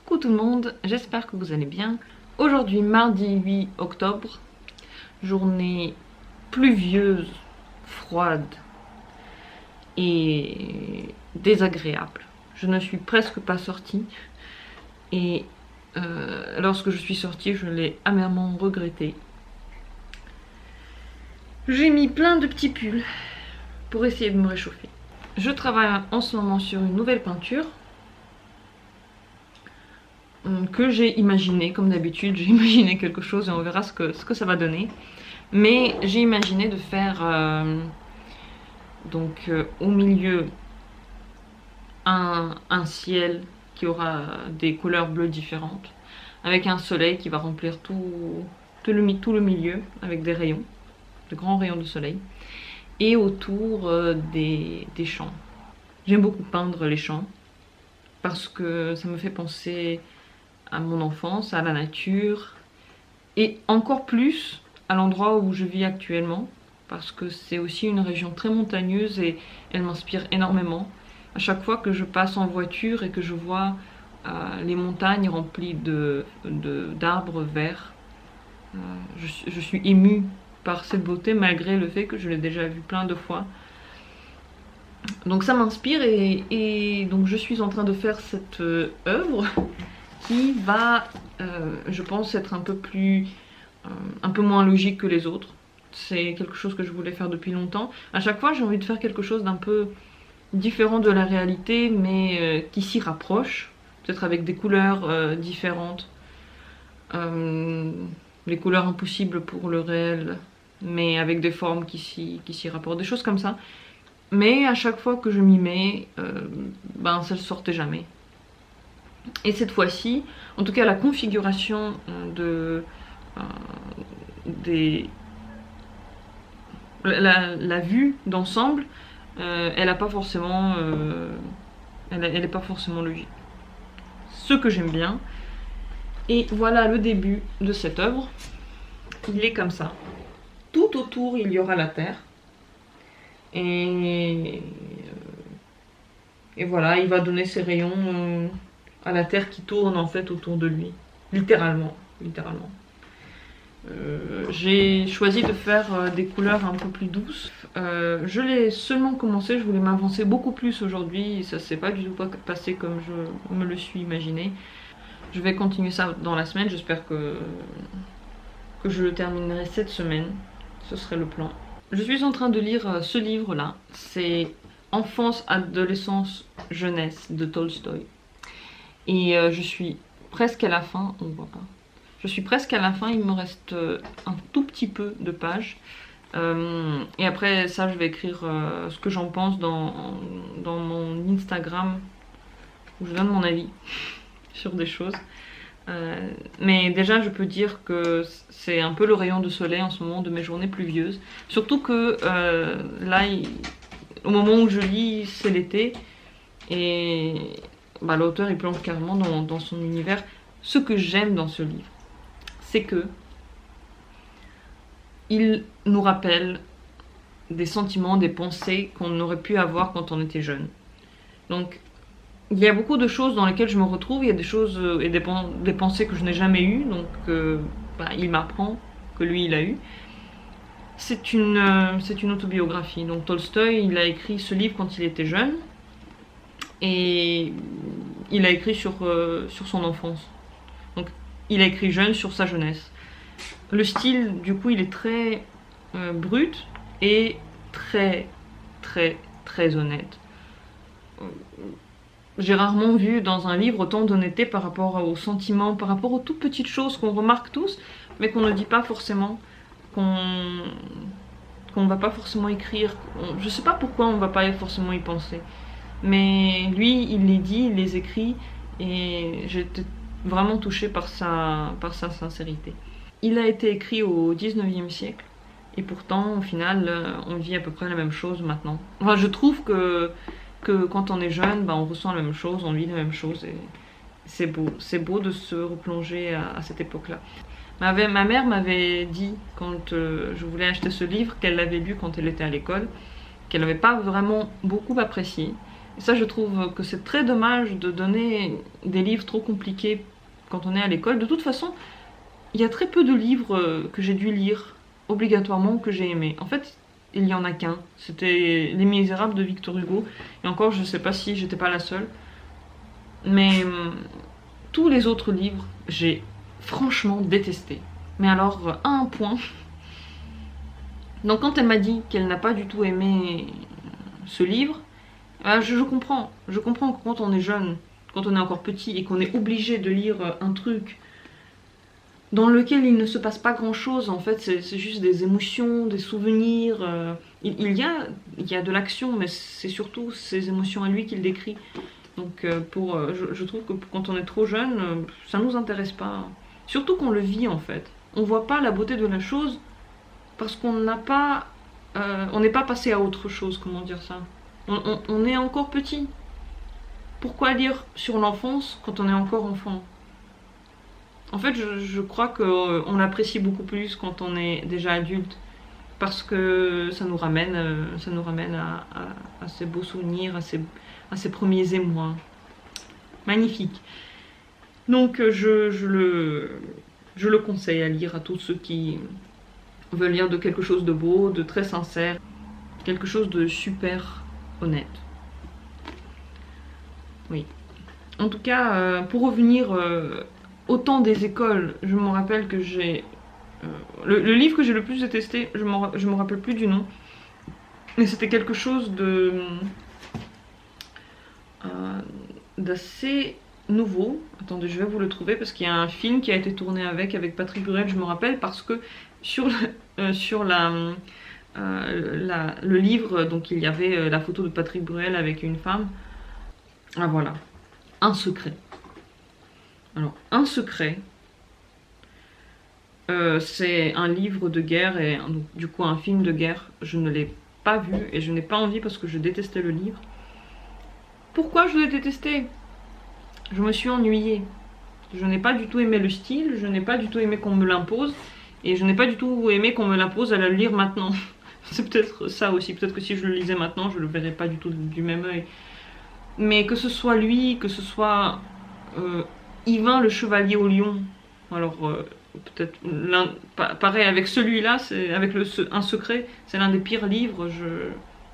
Coucou tout le monde, j'espère que vous allez bien. Aujourd'hui, mardi 8 octobre, journée pluvieuse, froide et désagréable. Je ne suis presque pas sortie et lorsque je suis sortie, je l'ai amèrement regretté. J'ai mis plein de petits pulls pour essayer de me réchauffer. Je travaille en ce moment sur une nouvelle peinture que j'ai imaginé, comme d'habitude, j'ai imaginé quelque chose et on verra ce que ça va donner. Mais j'ai imaginé de faire au milieu un ciel qui aura des couleurs bleues différentes, avec un soleil qui va remplir tout le milieu avec des rayons, de grands rayons de soleil, et autour des champs. J'aime beaucoup peindre les champs parce que ça me fait penser à mon enfance, à la nature, et encore plus à l'endroit où je vis actuellement, parce que c'est aussi une région très montagneuse et elle m'inspire énormément. À chaque fois que je passe en voiture et que je vois les montagnes remplies d'arbres verts, je suis émue par cette beauté malgré le fait que je l'ai déjà vue plein de fois. Donc ça m'inspire et donc je suis en train de faire cette œuvre qui va, je pense, être un peu moins logique que les autres. C'est quelque chose que je voulais faire depuis longtemps. À chaque fois, j'ai envie de faire quelque chose d'un peu différent de la réalité, mais qui s'y rapproche. Peut-être avec des couleurs différentes. Les couleurs impossibles pour le réel, mais avec des formes qui s'y rapportent. Des choses comme ça. Mais à chaque fois que je m'y mets, ça ne sortait jamais. Et cette fois-ci, en tout cas la configuration la vue d'ensemble, elle n'est pas forcément logique. Ce que j'aime bien. Et voilà le début de cette œuvre. Il est comme ça. Tout autour, il y aura la terre. Et voilà, il va donner ses rayons à la terre qui tourne en fait autour de lui, littéralement. J'ai choisi de faire des couleurs un peu plus douces. Je l'ai seulement commencé, je voulais m'avancer beaucoup plus aujourd'hui et ça s'est pas du tout passé comme je me le suis imaginé. Je vais continuer ça dans la semaine, j'espère que je le terminerai cette semaine, ce serait le plan. Je suis en train de lire ce livre là, c'est Enfance, adolescence, jeunesse de Tolstoï. Et je suis presque à la fin, on voit pas. Je suis presque à la fin, il me reste un tout petit peu de pages. Et après ça, je vais écrire ce que j'en pense dans mon Instagram, où je donne mon avis sur des choses. Mais déjà, je peux dire que c'est un peu le rayon de soleil en ce moment de mes journées pluvieuses. Surtout que là, au moment où je lis, c'est l'été. Et l'auteur il plonge carrément dans son univers. Ce que j'aime dans ce livre, c'est que il nous rappelle des sentiments, des pensées qu'on aurait pu avoir quand on était jeune. Donc il y a beaucoup de choses dans lesquelles je me retrouve, il y a des choses et des pensées que je n'ai jamais eues, donc il m'apprend que lui il a eu. C'est une autobiographie, donc Tolstoï il a écrit ce livre quand il était jeune, et il a écrit sur son enfance. Donc il a écrit jeune sur sa jeunesse. Le style du coup il est très brut et très très très honnête. J'ai rarement vu dans un livre autant d'honnêteté par rapport aux sentiments, par rapport aux toutes petites choses qu'on remarque tous, mais qu'on ne dit pas forcément, qu'on va pas forcément écrire. Je sais pas pourquoi on va pas forcément y penser. Mais lui, il les dit, il les écrit, et j'étais vraiment touchée par sa sincérité. Il a été écrit au 19e siècle, et pourtant, au final, on vit à peu près la même chose maintenant. Enfin, je trouve que quand on est jeune, on ressent la même chose, on vit la même chose, et c'est beau de se replonger à cette époque-là. Ma mère m'avait dit, quand je voulais acheter ce livre, qu'elle l'avait lu quand elle était à l'école, qu'elle n'avait pas vraiment beaucoup apprécié, Et ça, je trouve que c'est très dommage de donner des livres trop compliqués quand on est à l'école. De toute façon, il y a très peu de livres que j'ai dû lire obligatoirement ou que j'ai aimé. En fait, il n'y en a qu'un. C'était Les Misérables de Victor Hugo. Et encore, je ne sais pas si j'étais pas la seule. Mais tous les autres livres, j'ai franchement détesté. Mais alors, à un point. Donc quand elle m'a dit qu'elle n'a pas du tout aimé ce livre, je comprends. Je comprends que quand on est jeune, quand on est encore petit et qu'on est obligé de lire un truc dans lequel il ne se passe pas grand chose, en fait, c'est juste des émotions, des souvenirs. Il y a de l'action, mais c'est surtout ces émotions à lui qu'il décrit. Donc je trouve que quand on est trop jeune, ça nous intéresse pas. Surtout qu'on le vit en fait. On voit pas la beauté de la chose parce qu'on n'a pas, on n'est pas passé à autre chose. Comment dire ça? On est encore petit. Pourquoi lire sur l'enfance quand on est encore enfant? En fait, je crois qu'on l'apprécie beaucoup plus quand on est déjà adulte, parce que ça nous ramène à ces beaux souvenirs, à ces premiers émois. Magnifique. Donc je le conseille à lire à tous ceux qui veulent lire de quelque chose de beau, de très sincère, quelque chose de super honnête. Oui. En tout cas, pour revenir au temps des écoles, je me rappelle que j'ai... le livre que j'ai le plus détesté, je me rappelle plus du nom, mais c'était quelque chose d'assez nouveau. Attendez, je vais vous le trouver parce qu'il y a un film qui a été tourné avec Patrick Bruel, je me rappelle, parce que sur le livre, donc il y avait la photo de Patrick Bruel avec une femme. Ah voilà, Un secret. Alors, Un secret, c'est un livre de guerre et donc, du coup un film de guerre. Je ne l'ai pas vu et je n'ai pas envie parce que je détestais le livre. Pourquoi je l'ai détesté? Je me suis ennuyée. Je n'ai pas du tout aimé le style, je n'ai pas du tout aimé qu'on me l'impose et je n'ai pas du tout aimé qu'on me l'impose à le lire maintenant. C'est peut-être ça aussi, peut-être que si je le lisais maintenant, je le verrais pas du tout du même œil. Mais que ce soit lui, que ce soit Yvain le Chevalier au Lion, alors peut-être pareil avec celui-là, avec Un secret, c'est l'un des pires livres.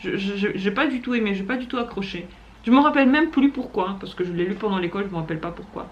J'ai pas du tout aimé, j'ai pas du tout accroché. Je me rappelle même plus pourquoi, parce que je l'ai lu pendant l'école, je me rappelle pas pourquoi.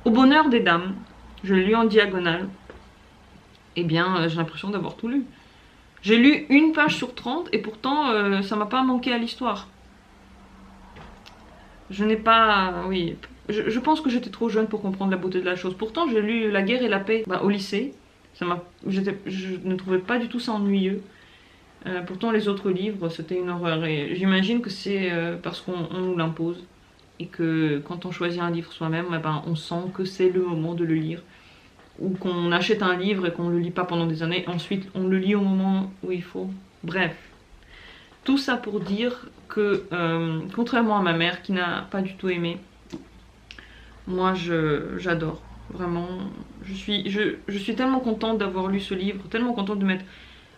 Au bonheur des dames, je l'ai lu en diagonale. Eh bien, j'ai l'impression d'avoir tout lu. J'ai lu une page sur 30 et pourtant ça m'a pas manqué à l'histoire. Je n'ai pas... Oui, je pense que j'étais trop jeune pour comprendre la beauté de la chose. Pourtant, j'ai lu La guerre et la paix au lycée. Je ne trouvais pas du tout ça ennuyeux. Pourtant, les autres livres, c'était une horreur. Et j'imagine que c'est parce qu'on nous l'impose. Et que quand on choisit un livre soi-même, on sent que c'est le moment de le lire. Ou qu'on achète un livre et qu'on ne le lit pas pendant des années. Ensuite, on le lit au moment où il faut. Bref. Tout ça pour dire que, contrairement à ma mère qui n'a pas du tout aimé, moi j'adore. Vraiment, je suis tellement contente d'avoir lu ce livre, tellement contente de m'être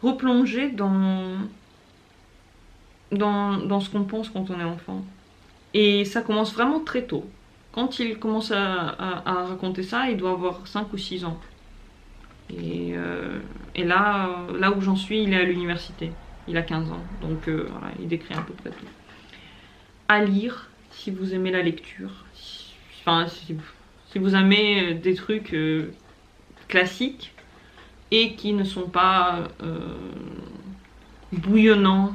replongée dans ce qu'on pense quand on est enfant. Et ça commence vraiment très tôt. Quand il commence à raconter ça, il doit avoir 5 ou 6 ans. Et là où j'en suis, il est à l'université. Il a 15 ans, donc voilà, il décrit à peu près tout. À lire, si vous aimez la lecture, si vous aimez des trucs classiques et qui ne sont pas bouillonnants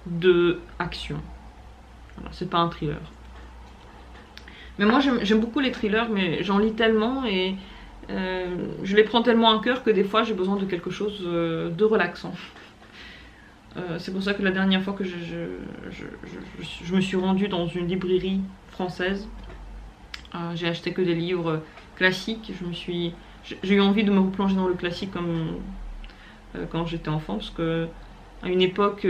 de action. Voilà, c'est pas un thriller. Mais moi j'aime beaucoup les thrillers, mais j'en lis tellement et je les prends tellement à cœur que des fois j'ai besoin de quelque chose de relaxant. C'est pour ça que la dernière fois que je me suis rendue dans une librairie française, j'ai acheté que des livres classiques. J'ai eu envie de me replonger dans le classique comme quand j'étais enfant, parce que à l'époque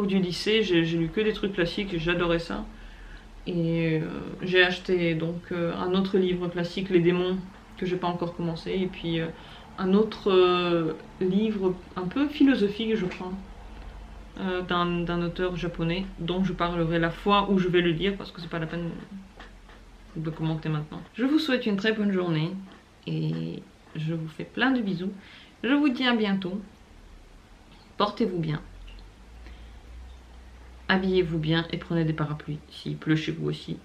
du lycée, j'ai lu que des trucs classiques et j'adorais ça. Et j'ai acheté donc un autre livre classique, Les démons, que j'ai pas encore commencé, et puis un autre livre un peu philosophique, je crois. d'un auteur japonais dont je parlerai la fois où je vais le lire parce que c'est pas la peine de commenter maintenant. Je vous souhaite une très bonne journée et je vous fais plein de bisous. Je vous dis à bientôt. Portez-vous bien. Habillez-vous bien et prenez des parapluies s'il pleut chez vous aussi,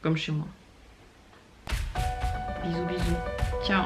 comme chez moi. Bisous bisous. Ciao.